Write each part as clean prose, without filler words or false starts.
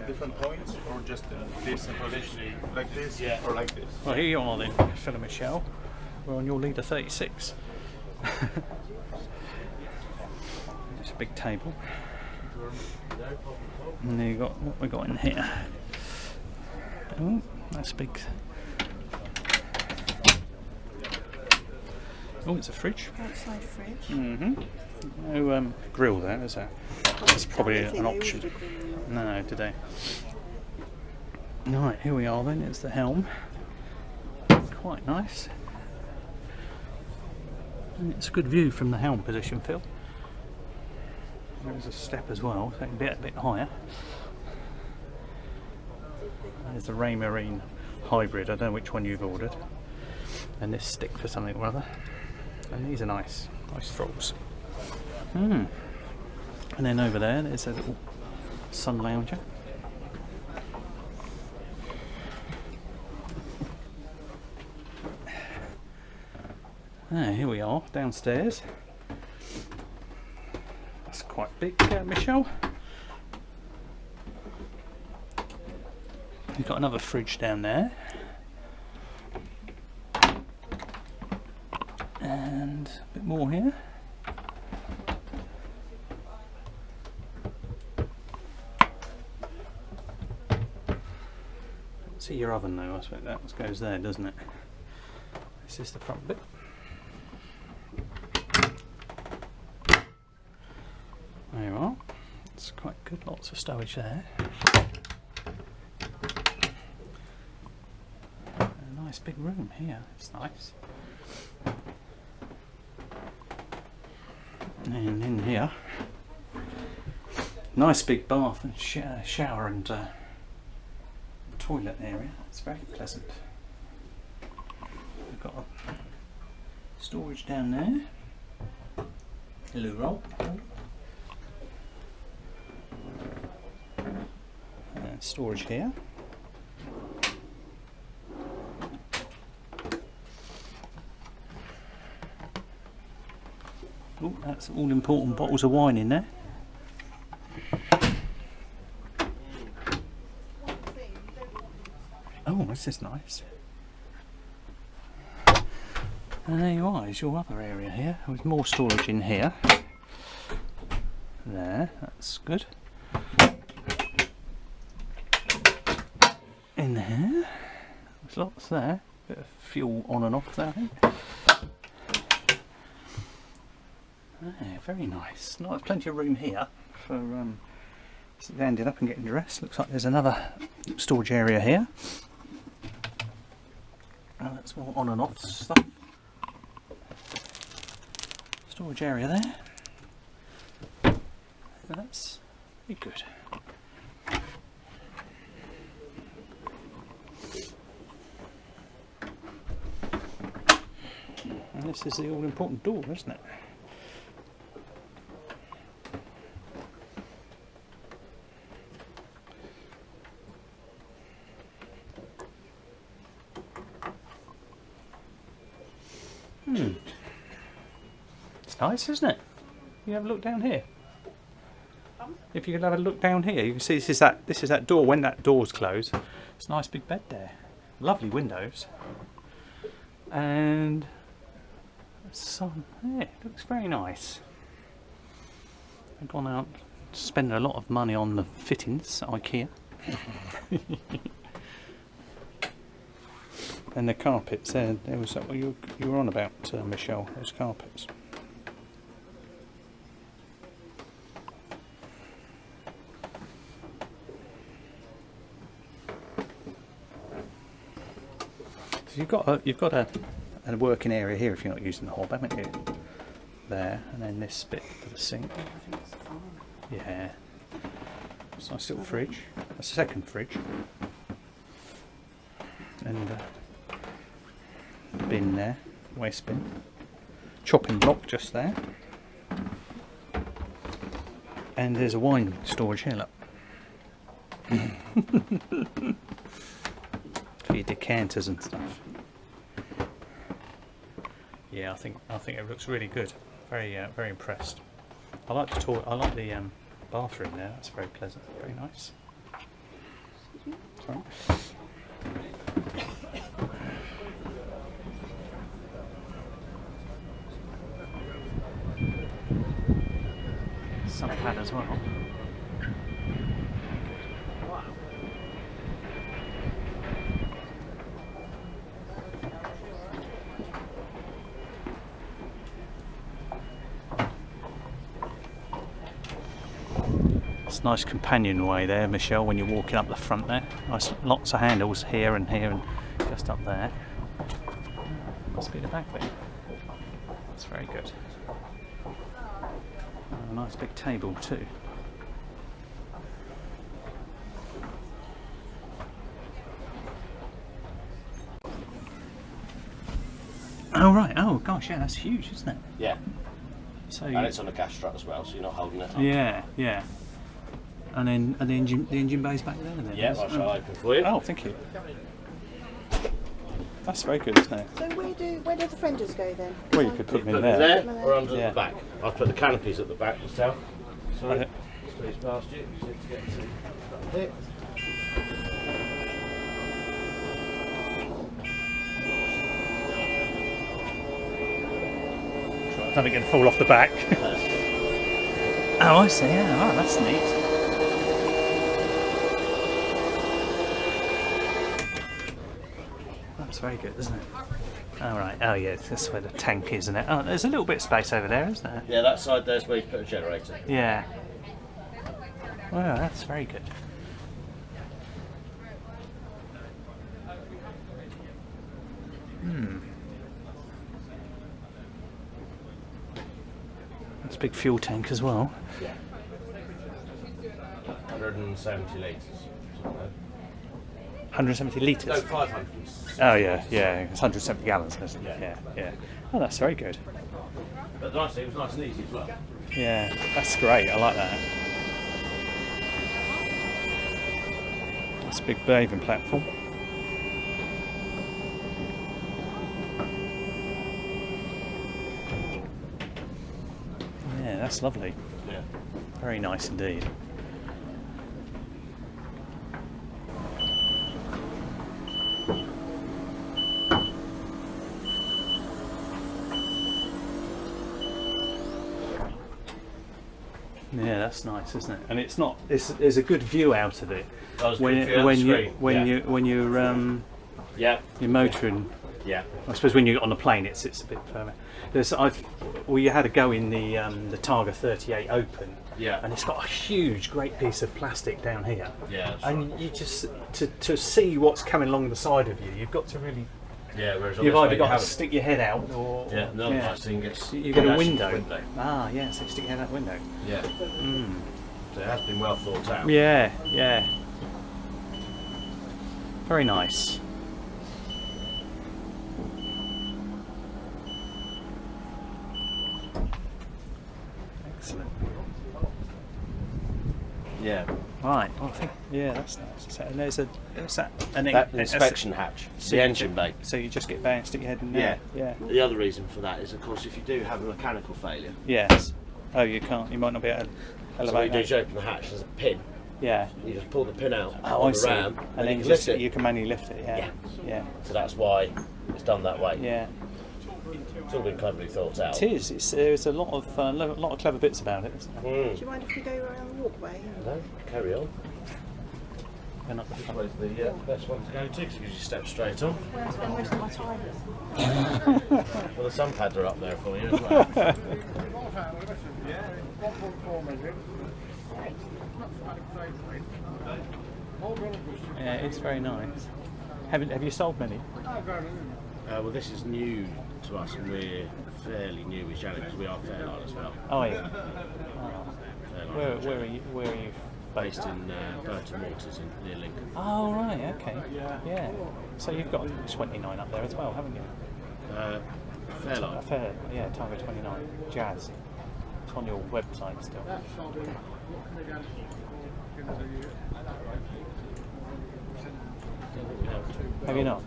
different points, or just this position, like this, or like this? Well, here you are then, Phil and Michelle. We're on your leader 36. It's a big table. And then you got what we got in here. Oh, that's big. Oh, it's a fridge. Outside fridge. No grill there, is there? That's probably an option. No, did they? Right, here we are then. It's the helm. Quite nice. And it's a good view from the helm position, Phil. There's a step as well, so it can be a bit higher. There's the Raymarine hybrid. I don't know which one you've ordered. And this stick for something or other. And these are nice throttles. And then over there's a little sun lounger. Here we are, downstairs. That's quite big, Michelle. We've got another fridge down there. And a bit more here. See your oven though, I suppose that goes there, doesn't it? This is the front bit. There you are. It's quite good, lots of stowage there. A nice big room here, it's nice. And in here, nice big bath and shower and toilet area. It's very pleasant. We've got a storage down there, a loo roll, and storage here. Oh, that's all important bottles of wine in there. Oh, this is nice. And there you are, is your other area here, with more storage in here. There, that's good. In here, there's lots there. Bit of fuel on and off there, I think. Very nice. No, there's plenty of room here for standing up and getting dressed. Looks like there's another storage area here. That's more on and off stuff. Storage area there. That's very good. And this is the all-important door, isn't it? It's nice, isn't it? You have a look down here. If you could have a look down here, you can see this is that door. When that door's closed, it's a nice big bed there. Lovely windows. And sun. Yeah, it looks very nice. I've gone out spending a lot of money on the fittings at IKEA. And the carpets, there was what you were on about, Michelle, those carpets. So you've got a working area here if you're not using the hob, haven't you? There, and then this bit for the sink. Yeah. It's a nice little fridge. That's a second fridge. And bin there, waste bin. Chopping block just there. And there's a wine storage here, look. For your decanters and stuff. Yeah, I think it looks really good. Very very impressed. I like the bathroom there. That's very pleasant. Very nice. Sorry. Sun pad as well. It's a nice companionway there, Michelle, when you're walking up the front there. Nice, lots of handles here and just up there. Must be the back there. That's very good. A nice big table too. Oh right, oh gosh, yeah, that's huge, isn't it? Yeah. So And it's on a gas strut as well, so you're not holding it up. yeah, yeah. And then the engine bay's back there then? Yeah, I shall open for you. Oh, thank you. That's very good, isn't it? So where do the fenders go then? Well, you could put them Put in them there. there or under Yeah. the back. I've put the canopies at the back myself. Sorry, Right. squeeze past you. Just to get to here. Nothing can fall off the back. Oh, I see. Yeah, oh, that's neat. That's very good, isn't it? Oh, right. Oh, yeah, that's where the tank is, isn't it? Oh, there's a little bit of space over there, isn't there? Yeah, that side there's where you put a generator. Yeah. Wow, that's very good. That's a big fuel tank as well. Yeah. 170 litres. 170 litres. No, 500. Oh yeah, yeah. It's 170 gallons, isn't it? Yeah, yeah. Oh, that's very good. But the nice thing, it was nice and easy as well. Yeah, that's great. I like that. That's a big bathing platform. Yeah, that's lovely. Yeah. Very nice indeed. Yeah, that's nice, isn't it? And it's not. There's a good view out of it That was when good view out the screen, yeah. when Yeah. you're motoring. Yeah. I suppose when you're on the plane, it's a bit further. We had a go in the Targa 38 Open, Yeah. and it's got a huge, great piece of plastic down here. Yeah. That's And right. you just to see what's coming along the side of you, you've got to really. Yeah, whereas on You've this way either you got to haven't. stick your head out, or Yeah, another nice thing gets You get a actual window. Ah, yeah, so you stick your head out the window. Yeah. So it has been well thought out. Yeah, yeah. Very nice. Excellent. Yeah. Right. Well, I think that's nice. So, and there's an That inspection hatch, so the you engine bay. So you just get back and stick your head in there. Yeah. The other reason for that is, of course, if you do have a mechanical failure, Yes. Oh, you can't. You might not be able to so what you elevate do that. is you open the hatch, there's a pin, Yeah. you just pull the pin out Oh, on I the see. ram, And then you you can lift just it. you can manually lift it. Yeah. Yeah. Yeah. So that's why it's done that way. Yeah. It's all been cleverly thought out. It is. There's a lot of clever bits about it, isn't there? Do you mind if we go around the walkway? No, carry on. Going up the This front. way's the best one to go to because you just step straight on. Where I spend most of my time. Well, the sun pads are up there for you as well. Yeah, it's very nice. Have you sold many? Well, this is new to us, and we're fairly new with Janet because we are Fairline as well. Oh yeah. Fairline Where are you? Where are you? based in Burton Waters near Lincoln. Oh right. Okay. Yeah. So you've got 29 up there as well, haven't you? Fairline. Fair. Yeah. Targa 29. Jazz. It's on your website still. Have you not?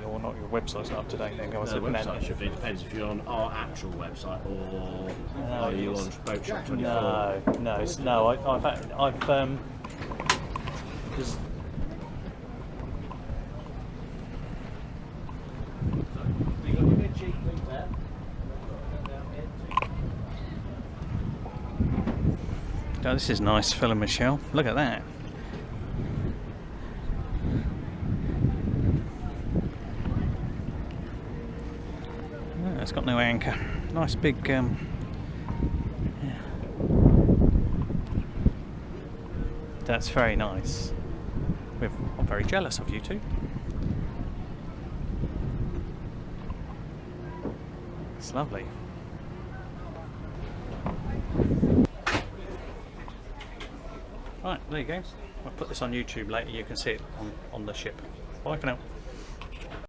Or not, your website's not up to date then. Go on, The so website should be. Depends if you're on our actual website or are you on Boat Shop 24? No. I've because you got your big cheek feet there. Oh, this is nice, Phil and Michelle. Look at that. Oh, it's got no anchor. Nice big. Yeah. That's very nice. I'm very jealous of you two. It's lovely. Right, there you go. I'll put this on YouTube later, you can see it on the ship. Bye for now.